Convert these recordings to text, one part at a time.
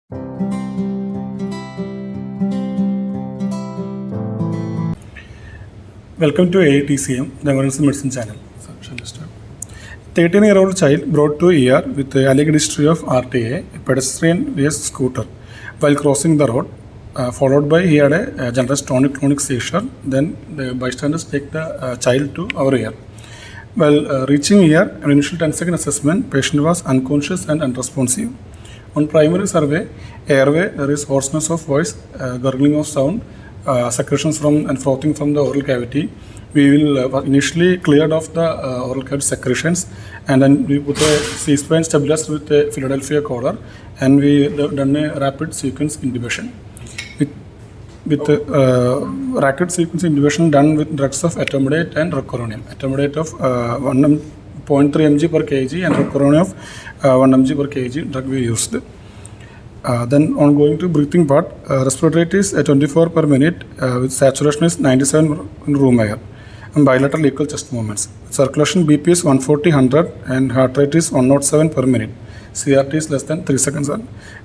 Welcome to AETCM, the Emergency Medicine Channel. 13-year-old child brought to ER with the alleged history of RTA, a pedestrian-based scooter, while crossing the road, followed by he had a generous tonic-clonic seizure. Then the bystanders take the child to our ER. While reaching ER, an initial 10-second assessment, patient was unconscious and unresponsive. On primary survey, airway, there is hoarseness of voice, gurgling of sound, secretions from and frothing from the oral cavity. We will initially cleared off the oral cavity secretions, and then we put a C-spine stabilizer with a Philadelphia collar, and we done a rapid sequence intubation. With rapid sequence intubation done with drugs of etomidate and rocuronium. Etomidate of 0.3 mg per kg and rocuronium of 1 mg per kg drug we used. Then on going to breathing part, respiratory rate is 24 per minute with saturation is 97 in room air and bilateral equal chest movements. Circulation BP is 140/100 and heart rate is 107 per minute. CRT is less than 3 seconds.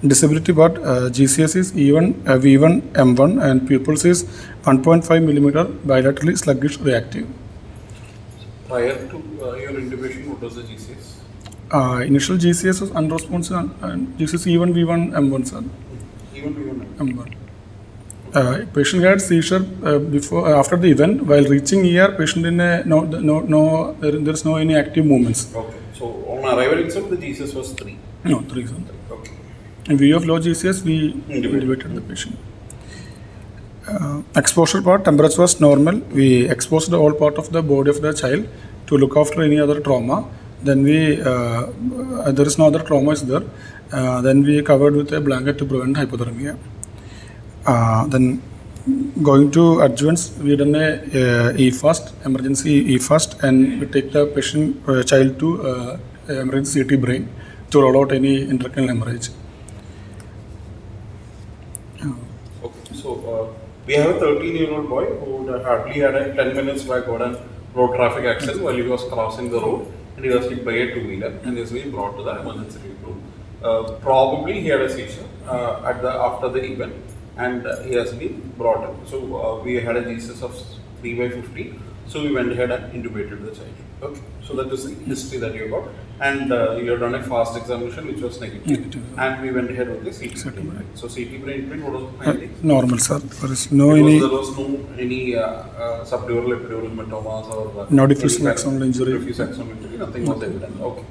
Disability part, GCS is E1, V1, M1 and pupils is 1.5 millimeter bilaterally sluggish reactive. Prior to your intubation, what was the GCS? Initial GCS was unresponsive and GCS E1, V1, M1 sir. E1, V1, M1. Patient had seizure before after the event. While reaching ER, patient in a there is no any active movements. Okay. So on arrival itself, the GCS was 3. No, 3 sir. Okay. In view of low GCS, we intubated the patient. Exposure part, temperature was normal. We exposed all part of the body of the child to look after any other trauma. Then we, there is no other trauma is there. Then we covered with a blanket to prevent hypothermia. Then going to adjuvants, we done a E-fast, emergency E-fast, and we take the patient child to emergency CT brain to roll out any intracranial hemorrhage. Okay. So we have a 13-year-old boy who hardly had a 10 minutes back on road traffic accident while he was crossing the road, and he was hit by a two-wheeler and is being brought to the emergency room. Probably he had a seizure after the event, and he has been brought in. So we had a GCS of 3/50. So we went ahead and intubated the child. Okay. So that is the history that you got, and you have done a fast examination which was negative. And we went ahead with the CT brain. So CT brain treatment, what was the finding? Normal sir. There is no any. There was no any subdural epidural hematomas or no diffuse axonal injury. Diffuse axonal injury, nothing was evident. Okay.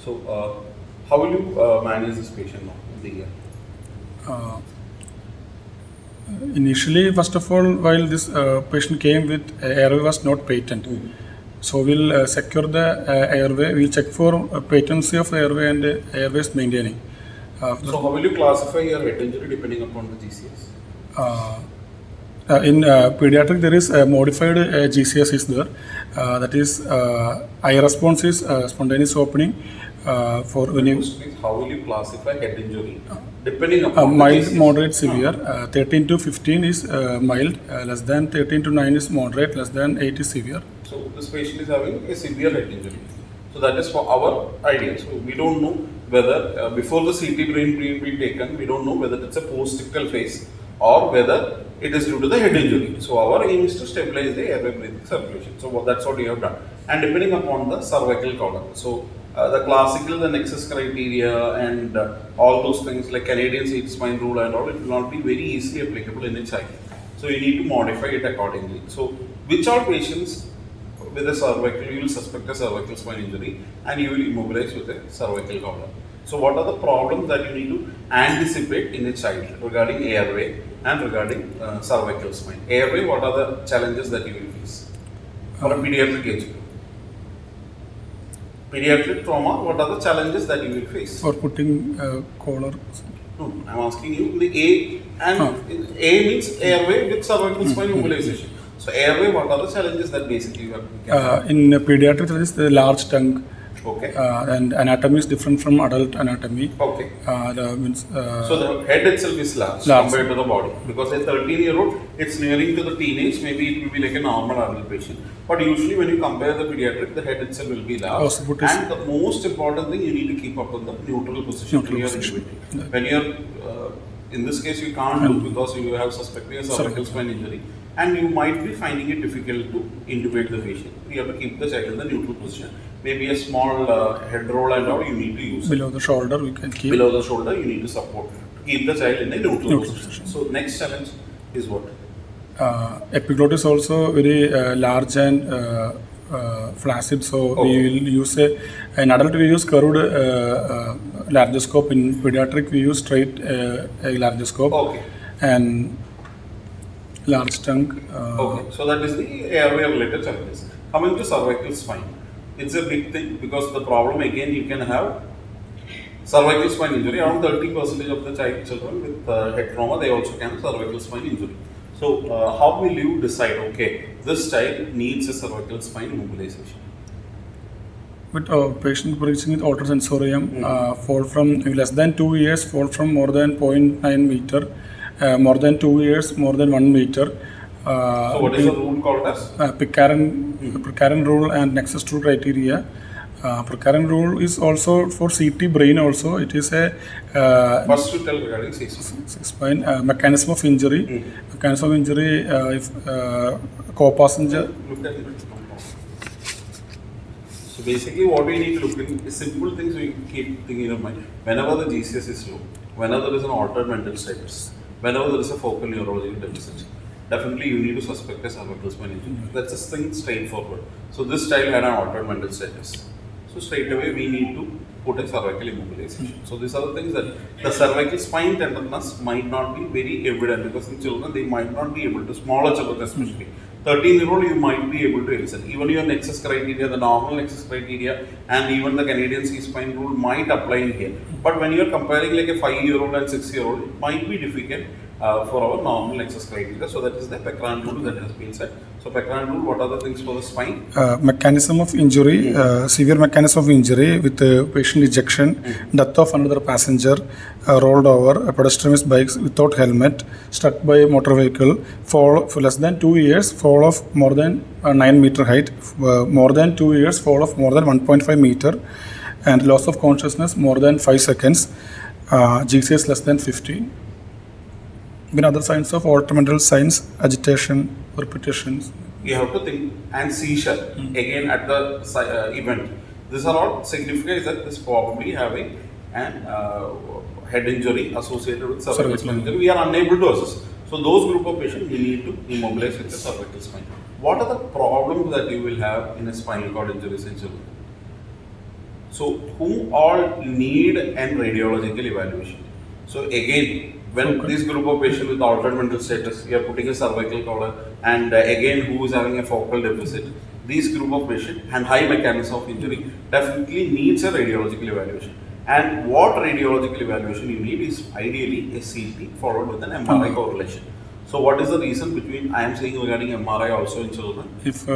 So how will you manage this patient now in the year? Initially, first of all, while this patient came with airway was not patent, so we'll secure the airway. We'll check for patency of the airway and airways maintaining. So how will you classify your head injury depending upon the GCS? In pediatric, there is a modified GCS is there. That is, eye response is spontaneous opening. For when you, how will you classify head injury depending upon mild, moderate, severe. 13 to 15 is mild. Less than 13 to 9 is moderate. Less than 8 is severe. So this patient is having a severe head injury. So that is for our idea. So we don't know whether before the CT brain being taken, we don't know whether it's a post-ictal phase or whether it is due to the head injury. So our aim is to stabilize the airway breathing circulation. So that's what we have done. And depending upon the cervical column. So the classical, the nexus criteria and all those things like Canadian seat spine rule and all, it will not be very easily applicable in a child. So you need to modify it accordingly. So which all patients with a cervical, you will suspect a cervical spine injury and you will immobilize with a cervical collar. So what are the problems that you need to anticipate in a child regarding airway and regarding cervical spine? Airway, what are the challenges that you will face for a pediatric age group? Pediatric trauma, what are the challenges that you will face? For putting collar. No, I'm asking you the A, and A means airway with cervical spine mobilization. So airway, what are the challenges that basically you have to in pediatric, there is the large tongue. Okay. And anatomy is different from adult anatomy. Okay. So the head itself is large compared to the body. Because a 13-year-old, it's nearing to the teenage, maybe it will be like a normal adult patient. But usually when you compare the pediatric, the head itself will be large. And the most important thing, you need to keep up on the neutral position when you are intubating. When you are In this case, you can't do because you have suspecting a cervical spine injury, and you might be finding it difficult to intubate the patient. You have to keep the child in the neutral position. Maybe a small head roll and all you need to use. Below the shoulder, we can keep. Below the shoulder, you need to support to keep the child in a neutral position. So next challenge is what? Epiglottis also very large and flaccid, so we will use in adult we use curved laryngoscope. In pediatric we use straight laryngoscope. Okay. And large tongue. Okay, so that is the airway related challenges. Coming to cervical spine, it's a big thing because the problem again you can have cervical spine injury. Around 30% of the children with head trauma, they also can have cervical spine injury. So how will you decide, okay, this child needs a cervical spine immobilization? With a patient preaching with altered sensorium, fall from less than 2 years, fall from more than 0.9 meter, more than 2 years, more than 1 meter. So what is the rule called as? Pitcairn rule and nexus rule criteria. Pitcairn rule is also for CT brain also. It is a first to tell regarding spine mechanism of injury. Mechanism of injury if co-passenger. Look at it. So basically what we need to look in is simple things we keep thinking in our mind. Whenever the GCS is low, whenever there is an altered mental status, whenever there is a focal neurological deficit, definitely you need to suspect a cervical spine injury. That's a thing straightforward. So this child had an altered mental status. So straight away we need to put a cervical immobilization. So these are the things that the cervical spine tenderness might not be very evident because in children they might not be able to, smaller children especially. 13-year-old you might be able to elicit. Even your nexus criteria, the normal nexus criteria and even the Canadian C-spine rule might apply in here. But when you are comparing like a 5-year-old and 6-year-old, it might be difficult for our normal nexus criteria. So that is the Pitcairn rule that has been said. So Pitcairn rule, what are the things for the spine? Mechanism of injury, severe mechanism of injury with patient ejection, death of another passenger, rolled over, a pedestrian bikes without helmet, struck by a motor vehicle, fall for less than 2 years, fall of more than 9 meter height, more than 2 years, fall of more than 1.5 meter, and loss of consciousness more than 5 seconds, GCS less than 15. Then other signs of altered mental signs, agitation, repetitions. You have to think, and seizure again at the event. These are all significant that this probably having an head injury associated with cervical spine injury. We are unable to assess. So those group of patients we need to immobilize with the cervical spine. What are the problems that you will have in a spinal cord injuries in children? So who all need an radiological evaluation? So again, when this group of patients with altered mental status, we are putting a cervical collar, and again who is having a focal deficit, this group of patients and high mechanism of injury definitely needs a radiological evaluation. And what radiological evaluation you need is ideally a CT followed with an MRI correlation. So what is the reason between I am saying regarding MRI also in children? If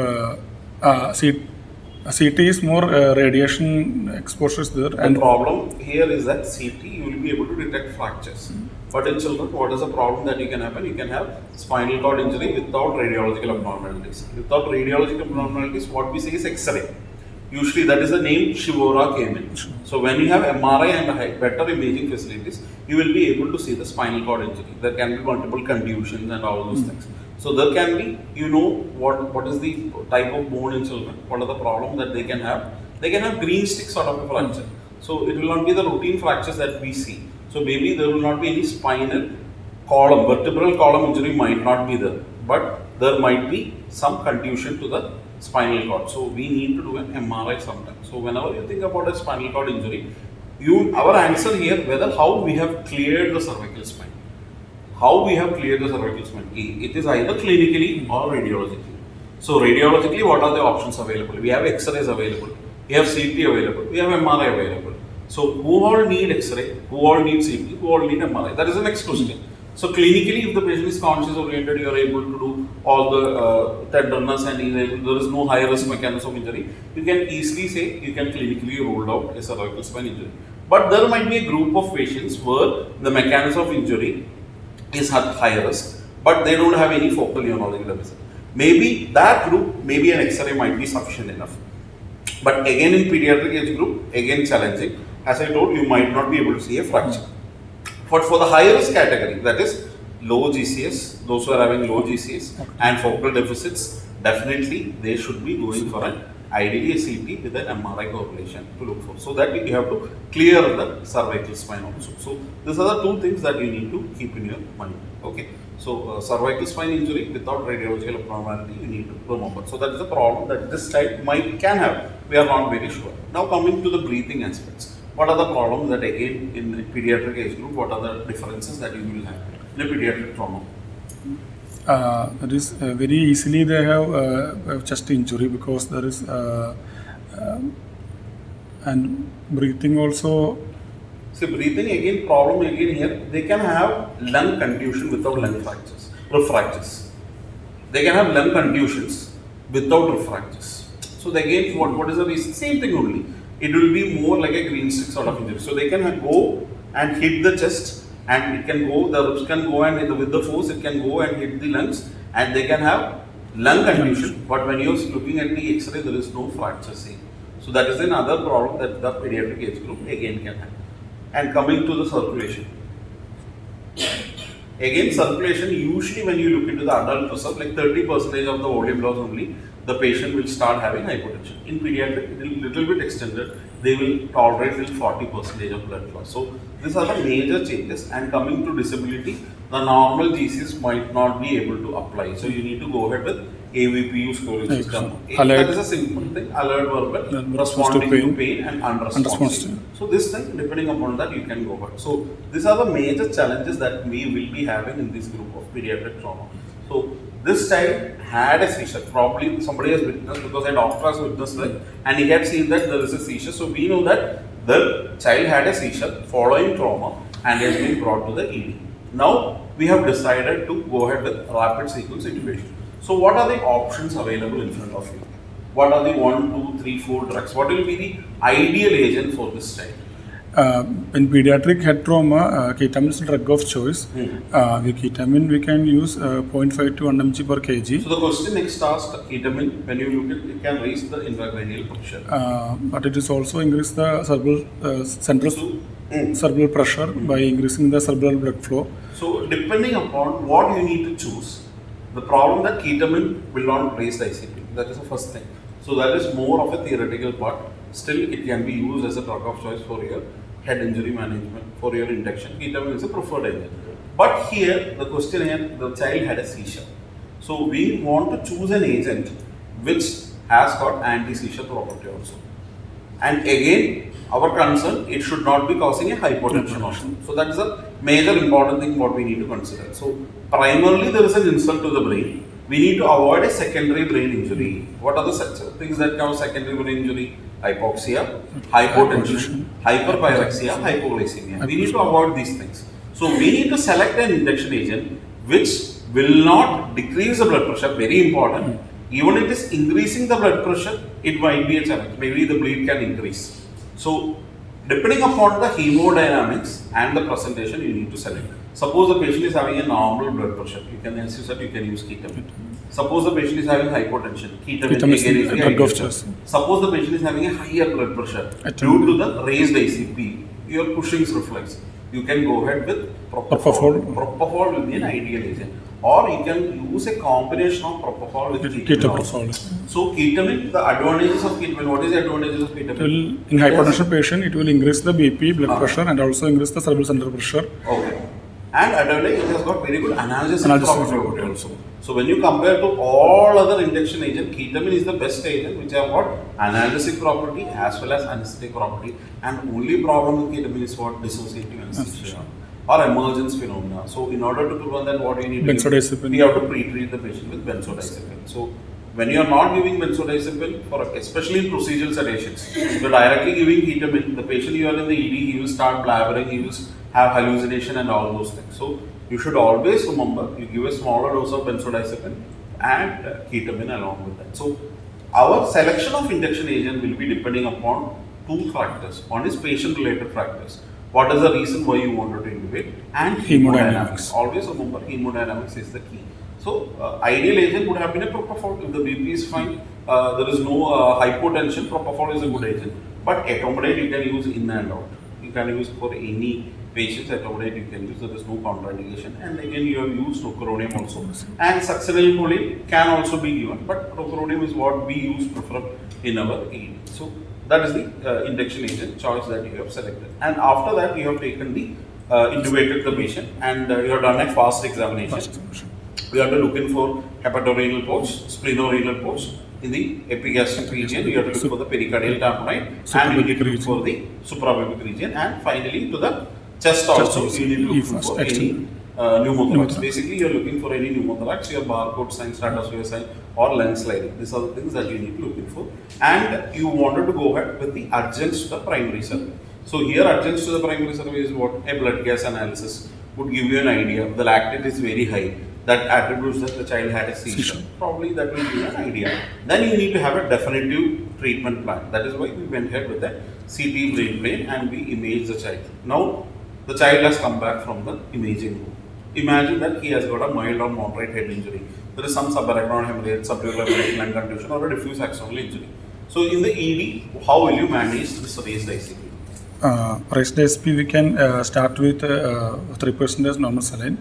CT is more radiation exposures there. And the problem here is that CT you will be able to detect fractures. But in children, what is the problem that you can happen? You can have spinal cord injury without radiological abnormalities. Without radiological abnormalities, what we say is X-ray. Usually that is the name Shivora came in. So when you have MRI and better imaging facilities, you will be able to see the spinal cord injury. There can be multiple contusions and all those things. So there can be, you know, what is the type of bone in children, what are the problems that they can have. They can have green stick sort of a fracture. So it will not be the routine fractures that we see. So maybe there will not be any spinal column, vertebral column injury might not be there, but there might be some contusion to the spinal cord. So we need to do an MRI sometimes. So whenever you think about a spinal cord injury, our answer here, whether how we have cleared the cervical spine. How we have cleared the cervical spine? It is either clinically or radiologically. So radiologically, what are the options available? We have X-rays available, we have CT available, we have MRI available. So who all need X-ray, who all need CT, who all need MRI? That is the next question. So clinically, if the patient is conscious oriented, you are able to do all the tenderness and there is no high risk mechanism of injury, you can easily say you can clinically rule out a cervical spine injury. But there might be a group of patients where the mechanism of injury is at high risk, but they don't have any focal neurological deficit. Maybe that group, maybe an X-ray might be sufficient enough. But again in pediatric age group, again challenging. As I told you, might not be able to see a fracture. But for the high risk category, that is low GCS, those who are having low GCS and focal deficits, definitely they should be going for an ideally a CT with an MRI correlation to look for. So that you have to clear the cervical spine also. So these are the two things that you need to keep in your mind. Okay. So cervical spine injury without radiological abnormality you need to remember. So that is the problem that this child can have. We are not very sure. Now coming to the breathing aspects. What are the problems that again in the pediatric age group, what are the differences that you will have in a pediatric trauma? That is very easily they have chest injury because there is and breathing also. See, breathing again, problem again here, they can have lung contusion without lung fractures, refractures. They can have lung contusions without refractures. So again, what is the reason? Same thing only. It will be more like a green stick sort of injury. So they can go and hit the chest, and it can go, the ribs can go, and with the force it can go and hit the lungs, and they can have lung contusion. But when you're looking at the X-ray, there is no fracture seen. So that is another problem that the pediatric age group again can have. And coming to the circulation. Again, circulation, usually when you look into the adult reserve, like 30% of the volume loss only, the patient will start having hypotension. In pediatric, it will little bit extended, they will tolerate till 40% of blood loss. So these are the major changes. And coming to disability, the normal GCs might not be able to apply. So you need to go ahead with AVPU scoring system. That is a simple thing, alert verbal, responding to pain and unresponsive. So this thing, depending upon that, you can go ahead. So these are the major challenges that we will be having in this group of pediatric trauma. So this child had a seizure, probably somebody has witnessed because a doctor has witnessed it and he had seen that there is a seizure. So we know that the child had a seizure following trauma and has been brought to the ED. Now we have decided to go ahead with rapid sequence intubation. So what are the options available in front of you? What are the 1, 2, 3, 4 drugs? What will be the ideal agent for this child? In pediatric head trauma, ketamine is a drug of choice. With ketamine, we can use 0.5 to 1 mg per kg. So the question next asked, ketamine, when you look at it, can raise the intracranial pressure. But it is also increase the cerebral cerebral pressure by increasing the cerebral blood flow. So depending upon what you need to choose, the problem that ketamine will not raise the ICP. That is the first thing. So that is more of a theoretical part. Still, it can be used as a drug of choice for your head injury management, for your induction. Ketamine is a preferred agent. But here, the question here, the child had a seizure. So we want to choose an agent which has got anti-seizure property also. And again, our concern, it should not be causing a hypotension also. So that is a major important thing what we need to consider. So primarily there is an insult to the brain. We need to avoid a secondary brain injury. What are the things that cause secondary brain injury? Hypoxia, hypotension, hyperpyrexia, hypoglycemia. We need to avoid these things. So we need to select an induction agent which will not decrease the blood pressure, very important. Even if it is increasing the blood pressure, it might be a challenge. Maybe the bleed can increase. So depending upon the hemodynamics and the presentation, you need to select. Suppose the patient is having a normal blood pressure, you can, as you said, you can use ketamine. Suppose the patient is having hypotension, ketamine again is the ideal. Suppose the patient is having a higher blood pressure due to the raised ICP, your Cushing's reflex, you can go ahead with propofol. Propofol will be an ideal agent. Or you can use a combination of propofol with ketamine. So ketamine, the advantages of ketamine, what is the advantages of ketamine? In hypertension patient, it will increase the BP, blood pressure, and also increase the cerebral center pressure. Okay. And additionally, it has got very good analgesic property also. So when you compare to all other induction agents, ketamine is the best agent which have got analgesic property as well as anesthetic property. And only problem with ketamine is what? Dissociative anesthesia or emergence phenomena. So in order to prevent that, what you need to do? We have to pre-treat the patient with benzodiazepine. So when you are not giving benzodiazepine, for especially in procedural sedations, you are directly giving ketamine, the patient you are in the ED, he will start blabbering, he will have hallucination and all those things. So you should always remember, you give a smaller dose of benzodiazepine and ketamine along with that. So our selection of induction agent will be depending upon two factors. One is patient-related factors. What is the reason why you wanted to intubate? And hemodynamics. Always remember, hemodynamics is the key. So ideal agent would have been a propofol. If the BP is fine, there is no hypotension, propofol is a good agent. But etomidate you can use in and out. You can use for any patients at overnight you can use, there is no contraindication. And again, you have used rocuronium also. And succinylcholine can also be given, but rocuronium is what we use prefer in our ED. So that is the induction agent choice that you have selected. And after that, you have taken the intubated the patient and you have done a fast examination. We have to look in for hepatorenal pouch, splenorenal pouch. In the epigastric region, you have to look for the pericardial tamponade, and you need to look for the suprapubic region, and finally to the chest also, you need to look for any pneumothorax. Basically, you are looking for any pneumothorax, your barcode sign, stratosphere sign, or lens sliding. These are the things that you need to look in for. And you wanted to go ahead with the urgence to the primary survey. So here, urgence to the primary survey is what a blood gas analysis would give you an idea. The lactate is very high. That attributes that the child had a seizure. Probably that will give you an idea. Then you need to have a definitive treatment plan. That is why we went ahead with the CT brain plane and we imaged the child. Now the child has come back from the imaging room. Imagine that he has got a mild or moderate head injury. There is some subarachnoid hemorrhage, subdural hemorrhage, lung contusion, or a diffuse axonal injury. So in the ED, how will you manage this raised ICP? Raised ICP, we can start with 3% normal saline.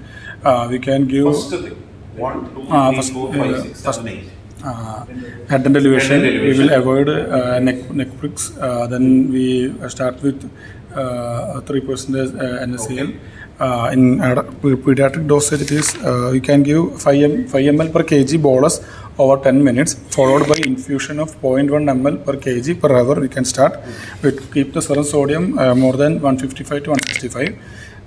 We can give First thing, 1, 2, 3, 4, 5, 6, 7, 8. Head and elevation. We will avoid neck pricks. Then we start with 3% NaCl. In pediatric dosage, it is you can give 5 ml per kg bolus over 10 minutes, followed by infusion of 0.1 ml per kg per hour. We can start with keep the serum sodium more than 155 to 165.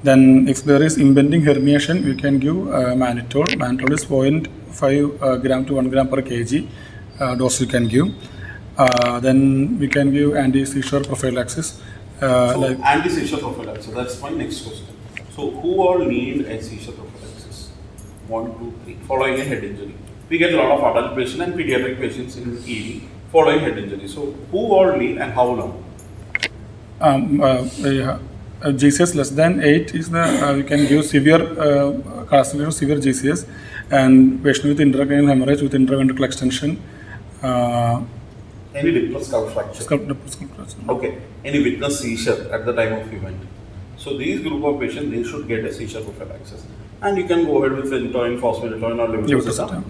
Then if there is impending herniation, we can give mannitol. Mannitol is 0.5 gram to 1 gram per kg dose we can give. Then we can give anti-seizure prophylaxis. So anti-seizure prophylaxis, that's my next question. So who all need a seizure prophylaxis? 1, 2, 3. Following a head injury. We get a lot of adult patients and pediatric patients in ED following head injury. So who all need and how long? GCS less than 8 is the we can give severe classification of severe GCS, and patient with intracranial hemorrhage with intraventricular extension. Any diplopal skull fracture? Okay. Any witness seizure at the time of event? So these group of patients, they should get a seizure prophylaxis. And you can go ahead with phenytoin, phosphatoin or levetiracetam.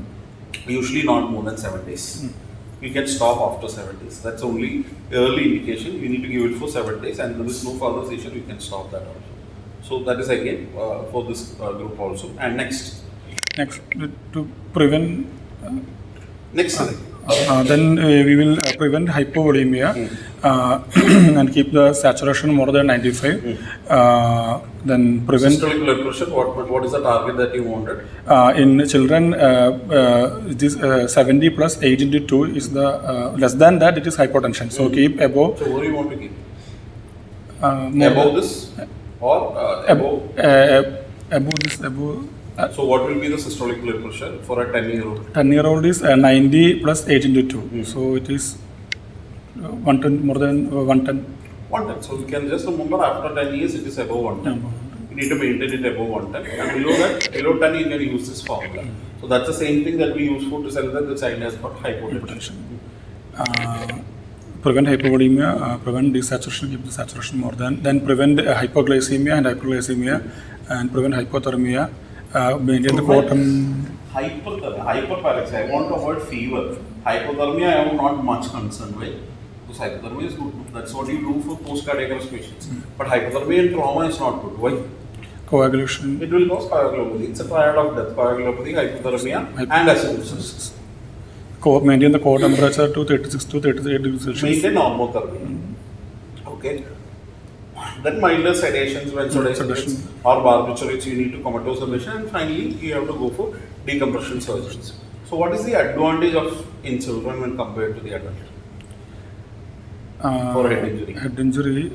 Usually not more than 7 days. You can stop after 7 days. That's only early indication. You need to give it for 7 days, and there is no further seizure, you can stop that also. So that is again for this group also. And next To prevent then we will prevent hypovolemia and keep the saturation more than 95. Then prevent systolic blood pressure. What is the target that you wanted? In children, this 70 plus 8/2 is the less than that, it is hypotension. So keep above. So what do you want to keep? Above this or above this above. So what will be the systolic blood pressure for a 10-year-old? 10-year-old is 90 plus 8/2. So it is 110, more than 110. 110. So you can just remember after 10 years it is above 110. You need to maintain it above 110. And below that, below 10 you can use this formula. So that's the same thing that we use for to tell that the child has got hypotension. Prevent hypovolemia, prevent desaturation, keep the saturation more than. Then prevent hypoglycemia and hyperglycemia, and prevent hypothermia. Maintain the bottom. Hyperparaxia, I want to avoid fever. Hypothermia, I am not much concerned with. Because hypothermia is good. That's what you do for post-cardiac arrest patients. But hypothermia in trauma is not good. Why? Coagulation. It will cause coagulopathy. It's a triad of death. Coagulopathy, hypothermia, and acidosis. Maintain the core temperature to 36 to 38 degrees Celsius. Maintain normothermia. Okay. Then milder sedations when sedation or barbiturates, you need to comatose sedation, and finally you have to go for decompression surgeries. So what is the advantage of in children when compared to the adult for head injury? Head injury.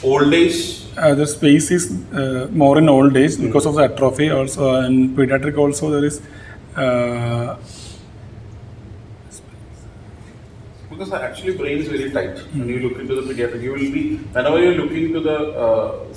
Old age. The space is more in old age because of the atrophy also, and pediatric also there is. Because actually brain is very tight. When you look into the pediatric, you will be, whenever you look into the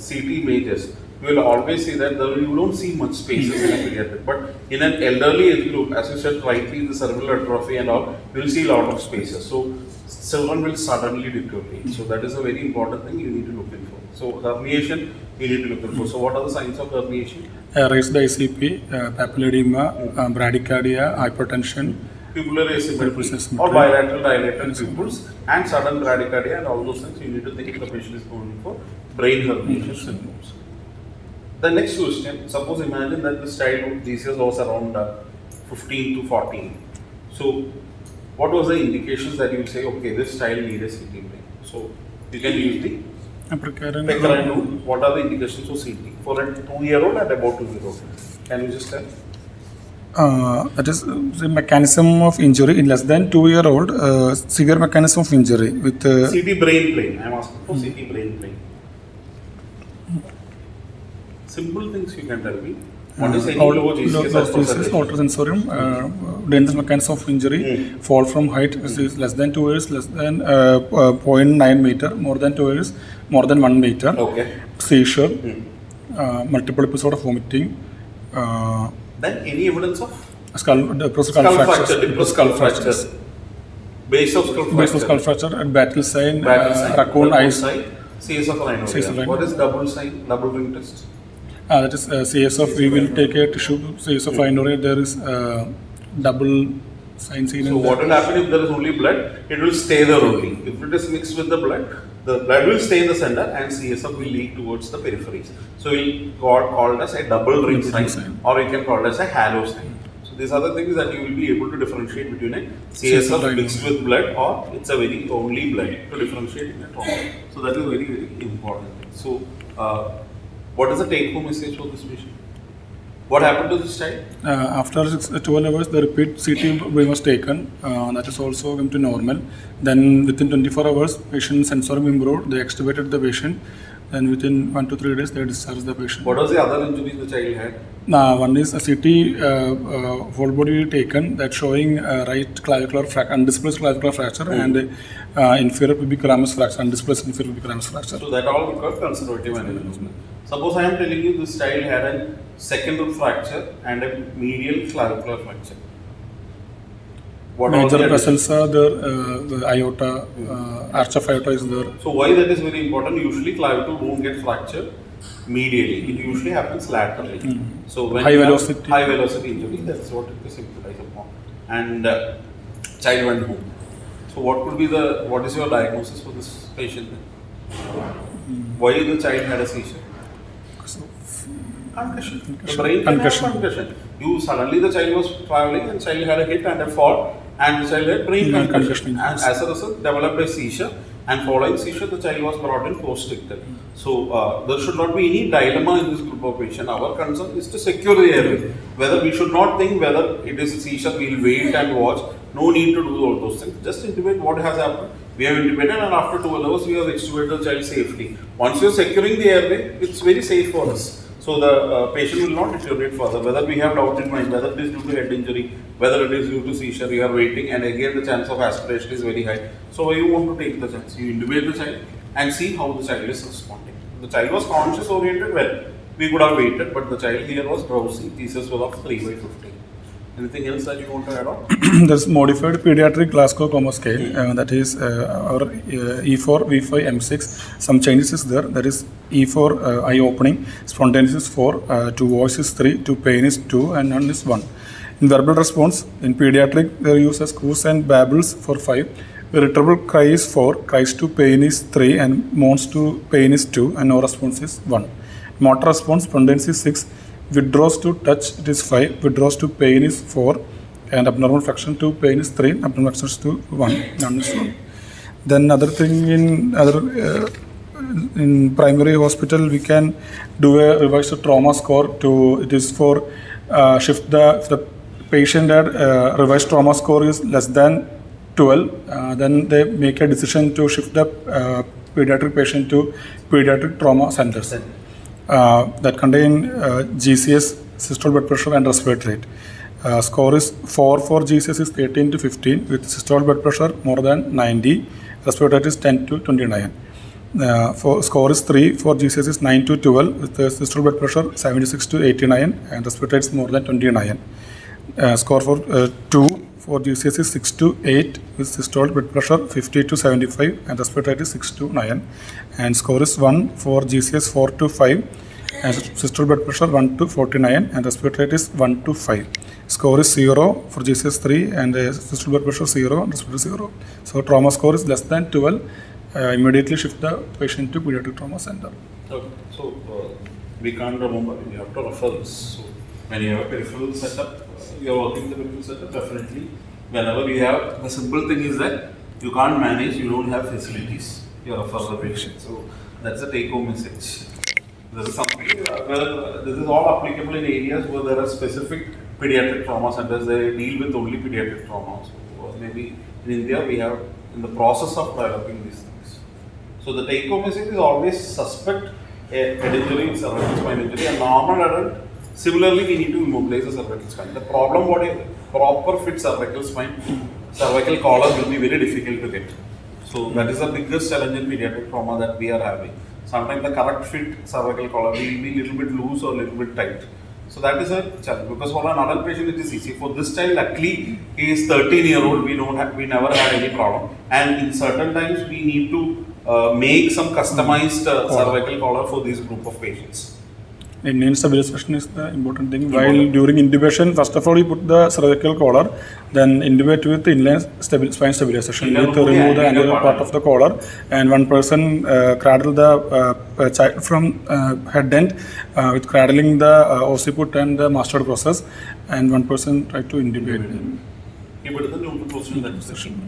CT images, you will always see that you don't see much spaces in a pediatric. But in an elderly age group, as you said rightly, the cerebral atrophy and all, you will see a lot of spaces. So children will suddenly deteriorate. So that is a very important thing you need to look in for. So herniation, you need to look in for. So what are the signs of herniation? Raised ICP, papilledema, bradycardia, hypertension, Pupillary asymmetry asymmetry. or bilateral dilated pupils and sudden bradycardia, and all those things you need to think the patient is going for brain herniation symptoms. The next question, suppose imagine that this child with GCS was around 15 to 14. So what was the indications that you will say, okay, this child needs a CT brain? So you can use the Peccarin rule. What are the indications of CT for a 2-year-old and about 2-year-old? Can you just tell? That is the mechanism of injury in less than 2-year-old, severe mechanism of injury with CT brain plane. I am asking for CT brain plane. Simple things you can tell me. What is any low GCS or autosensorium, dangerous mechanism of injury, fall from height is less than 2 years, less than 0.9 meter, more than 2 years, more than 1 meter, okay. Seizure, multiple episode of vomiting, then any evidence of skull fracture, base of skull fracture, and battle sign, raccoon eyes, CS of rhinovirus. What is double sign, double ring test? That is CS of, we will take a tissue, CS of rhinovirus, there is double sign seen. So what will happen if there is only blood? It will stay there only. If it is mixed with the blood will stay in the center and CSF will leak towards the peripheries. So we call it as a double ring sign, or we can call it as a halo sign. So these are the things that you will be able to differentiate between a CSF mixed with blood or it's a very only blood, to differentiate in a trauma. So that is very, very important. So what is the take-home message for this patient? What happened to this child? After 12 hours, the repeat CT brain was taken. That is also come to normal. Then within 24 hours, patient sensorium improved. They extubated the patient. Then within 1 to 3 days, they discharged the patient. What was the other injury the child had? One is a CT whole body taken that showing right clavicular fracture, undisplaced clavicular fracture, and inferior pubic ramus fracture, undisplaced inferior pubic ramus fracture. So that all we call conservative management. Suppose I am telling you this child had a second rib fracture and a medial clavicular fracture. What major vessels are there, the aorta, arch of aorta is there. So why that is very important? Usually clavicle won't get fractured medially. It usually happens laterally. So when high velocity injury, that's what it is symptomized upon. And child went home. So what is your diagnosis for this patient? Why the child had a seizure? Concussion. The brain can have concussion. Suddenly the child was traveling and child had a hit and a fall and the child had brain concussion. And as a result developed a seizure, and following seizure the child was brought in post-ictal. So there should not be any dilemma in this group of patients. Our concern is to secure the airway. Whether we should not think whether it is a seizure, we will wait and watch. No need to do all those things. Just intubate what has happened. We have intubated and after 12 hours we have extubated the child safely. Once you are securing the airway, it's very safe for us. So the patient will not deteriorate further. Whether we have doubt in mind, whether it is due to head injury, whether it is due to seizure, we are waiting, and again the chance of aspiration is very high. So you want to take the chance. You intubate the child and see how the child is responding. The child was conscious oriented, well, we could have waited, but the child here was drowsy. Jesus was of 3/15. Anything else that you want to add on? There's modified pediatric Glasgow Coma scale, that is our E4, V5, M6. Some changes is there. That is E4 eye opening, spontaneous is 4, to voice is 3, to pain is 2, and none is 1. In verbal response, in pediatric, they use as coos and babbles for 5. Irritable cry is 4, cries to pain is 3, and moans to pain is 2, and no response is 1. Motor response, spontaneous is 6. Withdraws to touch, it is 5. Withdraws to pain is 4. And abnormal fraction to pain is 3. Abnormal fraction is to 1. None is 1. Then other thing in primary hospital, we can do a revised trauma score to, it is for shift if the patient had revised trauma score is less than 12, then they make a decision to shift the pediatric patient to pediatric trauma centers. That contain GCS, systolic blood pressure, and respiratory rate. Score is 4 for GCS is 13 to 15 with systolic blood pressure more than 90, respiratory rate is 10 to 29. For score is 3 for GCS is 9 to 12 with the systolic blood pressure 76 to 89 and respiratory rate is more than 29. Score for 2 for GCS is 6 to 8 with systolic blood pressure 50 to 75 and respiratory rate is 6 to 9, and score is 1 for GCS 4 to 5 and systolic blood pressure 1 to 49 and respiratory rate is 1 to 5. Score is 0 for GCS 3 and systolic blood pressure 0 and respiratory 0. So trauma score is less than 12. Immediately shift the patient to pediatric trauma center. Okay. So we can't remember. You have to refer this. So when you have a peripheral setup, you are working the peripheral setup. Definitely, whenever you have, the simple thing is that you can't manage. You don't have facilities. You refer the patient. So that's a take-home message. This is something where this is all applicable in areas where there are specific pediatric trauma centers. They deal with only pediatric trauma. So maybe in India we have in the process of developing these things. So the take-home message is always suspect a head injury, cervical spine injury, a normal adult. Similarly, we need to immobilize the cervical spine. The problem what is proper fit cervical spine, cervical collar will be very difficult to get. So that is the biggest challenge in pediatric trauma that we are having. Sometimes the correct fit cervical collar will be little bit loose or little bit tight. So that is a challenge because for an adult patient it is easy. For this child, luckily he is 13-year-old. We never had any problem. And in certain times we need to make some customized cervical collar for this group of patients. Inline stabilization is the important thing. While during intubation, first of all, you put the cervical collar, then intubate with the inline spine stabilization. You need to remove the anterior part of the collar, and one person cradle the child from head end with cradling the occiput and the mastoid process, and one person try to intubate. He put the neutral position.